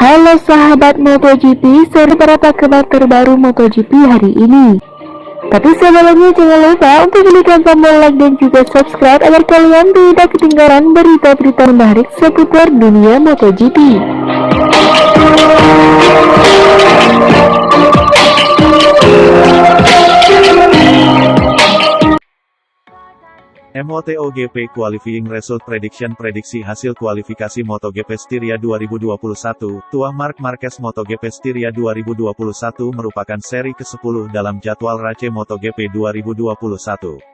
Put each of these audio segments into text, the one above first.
Halo sahabat MotoGP, sore berapa kabar terbaru MotoGP hari ini? Tapi sebelumnya jangan lupa untuk klikkan tombol like dan juga subscribe agar kalian tidak ketinggalan berita-berita menarik seputar dunia MotoGP. MotoGP Qualifying Result Prediction prediksi hasil kualifikasi MotoGP Styria 2021, tuah Marc Marquez. MotoGP Styria 2021 merupakan seri ke-10 dalam jadwal RACE MotoGP 2021.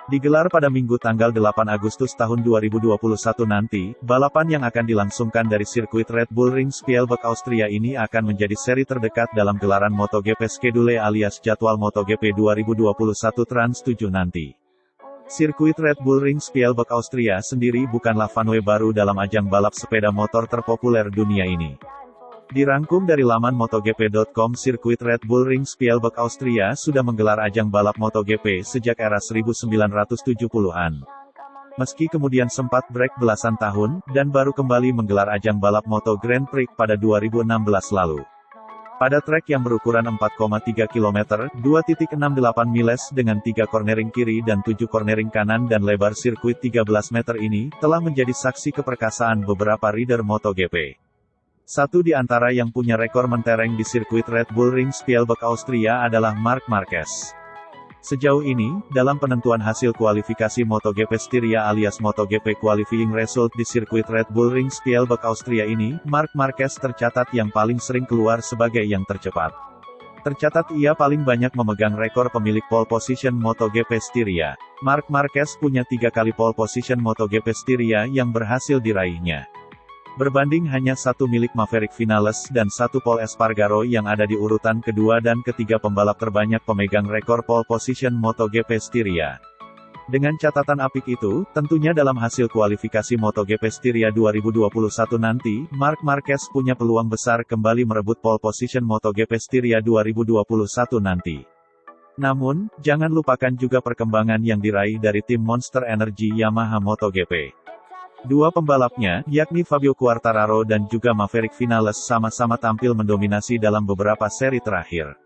Digelar pada Minggu tanggal 8 Agustus tahun 2021 nanti, balapan yang akan dilangsungkan dari sirkuit Red Bull Ring Spielberg Austria ini akan menjadi seri terdekat dalam gelaran MotoGP Schedule alias jadwal MotoGP 2021 Trans 7 nanti. Sirkuit Red Bull Ring Spielberg Austria sendiri bukanlah vanway baru dalam ajang balap sepeda motor terpopuler dunia ini. Dirangkum dari laman MotoGP.com, sirkuit Red Bull Ring Spielberg Austria sudah menggelar ajang balap MotoGP sejak era 1970-an. Meski kemudian sempat break belasan tahun, dan baru kembali menggelar ajang balap Moto Grand Prix pada 2016 lalu. Pada trek yang berukuran 4,3 km, 2.68 miles dengan 3 cornering kiri dan 7 cornering kanan dan lebar sirkuit 13 meter ini, telah menjadi saksi keperkasaan beberapa rider MotoGP. Satu di antara yang punya rekor mentereng di sirkuit Red Bull Ring Spielberg Austria adalah Marc Marquez. Sejauh ini, dalam penentuan hasil kualifikasi MotoGP Styria alias MotoGP Qualifying Result di sirkuit Red Bull Ring Spielberg Austria ini, Marc Marquez tercatat yang paling sering keluar sebagai yang tercepat. Tercatat ia paling banyak memegang rekor pemilik pole position MotoGP Styria. Marc Marquez punya 3 kali pole position MotoGP Styria yang berhasil diraihnya. Berbanding hanya 1 milik Maverick Vinales dan 1 Pol Espargaro yang ada di urutan kedua dan ketiga pembalap terbanyak pemegang rekor pole position MotoGP Styria. Dengan catatan apik itu, tentunya dalam hasil kualifikasi MotoGP Styria 2021 nanti, Marc Marquez punya peluang besar kembali merebut pole position MotoGP Styria 2021 nanti. Namun, jangan lupakan juga perkembangan yang diraih dari tim Monster Energy Yamaha MotoGP. Dua pembalapnya, yakni Fabio Quartararo dan juga Maverick Vinales sama-sama tampil mendominasi dalam beberapa seri terakhir.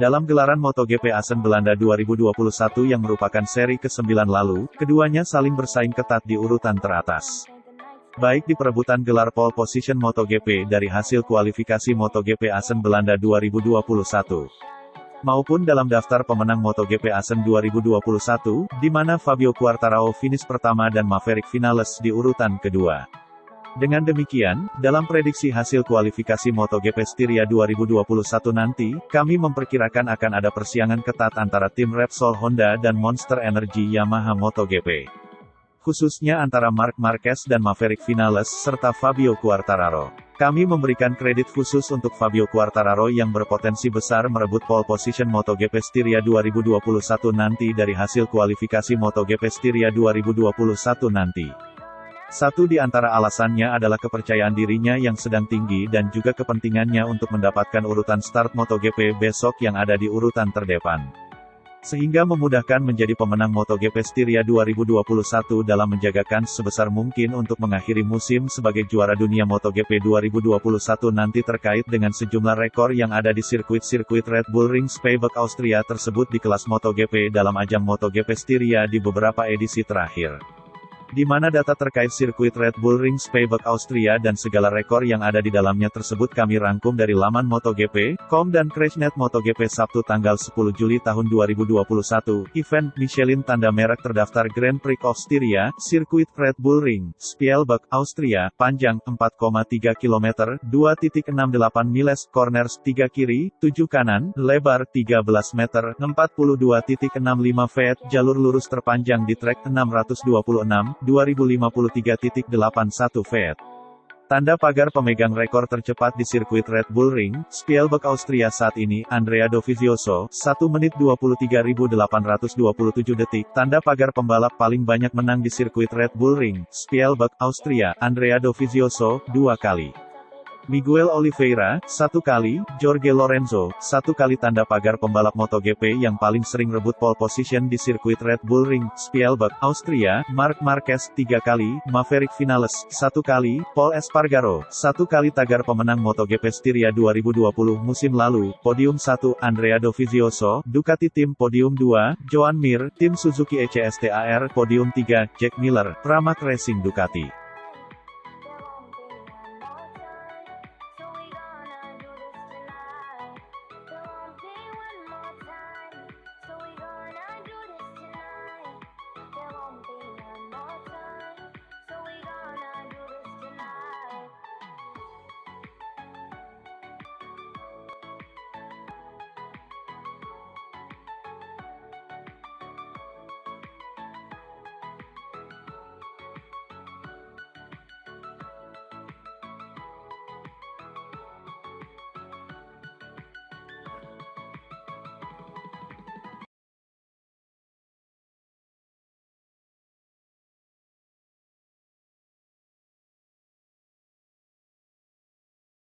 Dalam gelaran MotoGP Assen Belanda 2021 yang merupakan seri ke-9 lalu, keduanya saling bersaing ketat di urutan teratas. Baik di perebutan gelar pole position MotoGP dari hasil kualifikasi MotoGP Assen Belanda 2021. Maupun dalam daftar pemenang MotoGP Assen 2021, di mana Fabio Quartararo finish pertama dan Maverick Vinales di urutan kedua. Dengan demikian, dalam prediksi hasil kualifikasi MotoGP Styria 2021 nanti, kami memperkirakan akan ada persiangan ketat antara tim Repsol Honda dan Monster Energy Yamaha MotoGP. Khususnya antara Marc Marquez dan Maverick Vinales serta Fabio Quartararo. Kami memberikan kredit khusus untuk Fabio Quartararo yang berpotensi besar merebut pole position MotoGP Styria 2021 nanti dari hasil kualifikasi MotoGP Styria 2021 nanti. Satu di antara alasannya adalah kepercayaan dirinya yang sedang tinggi dan juga kepentingannya untuk mendapatkan urutan start MotoGP besok yang ada di urutan terdepan. Sehingga memudahkan menjadi pemenang MotoGP Styria 2021 dalam menjaga kans sebesar mungkin untuk mengakhiri musim sebagai juara dunia MotoGP 2021 nanti. Terkait dengan sejumlah rekor yang ada di sirkuit-sirkuit Red Bull Ring Spielberg Austria tersebut di kelas MotoGP dalam ajang MotoGP Styria di beberapa edisi terakhir. Di mana data terkait sirkuit Red Bull Ring Spielberg Austria dan segala rekor yang ada di dalamnya tersebut kami rangkum dari laman MotoGP.com dan Crashnet MotoGP Sabtu tanggal 10 Juli tahun 2021. Event Michelin tanda merek terdaftar Grand Prix of Styria, sirkuit Red Bull Ring Spielberg Austria, panjang 4,3 km, 2.68 miles, corners 3 kiri, 7 kanan, lebar 13 meter, 42.65 feet, jalur lurus terpanjang di trek 626. 2053.81 feet. Tanda pagar pemegang rekor tercepat di sirkuit Red Bull Ring Spielberg Austria saat ini, Andrea Dovizioso, 1 menit 23.827 detik. Tanda pagar pembalap paling banyak menang di sirkuit Red Bull Ring Spielberg Austria, Andrea Dovizioso, 2 kali. Miguel Oliveira, 1 kali, Jorge Lorenzo, 1 kali. Tanda pagar pembalap MotoGP yang paling sering rebut pole position di sirkuit Red Bull Ring, Spielberg, Austria, Marc Marquez, 3 kali, Maverick Vinales, 1 kali, Paul Espargaro, 1 kali. Tagar pemenang MotoGP Styria 2020 musim lalu, podium 1, Andrea Dovizioso, Ducati Team, podium 2, Joan Mir, Tim Suzuki ECSTAR, podium 3, Jack Miller, Pramac Racing Ducati.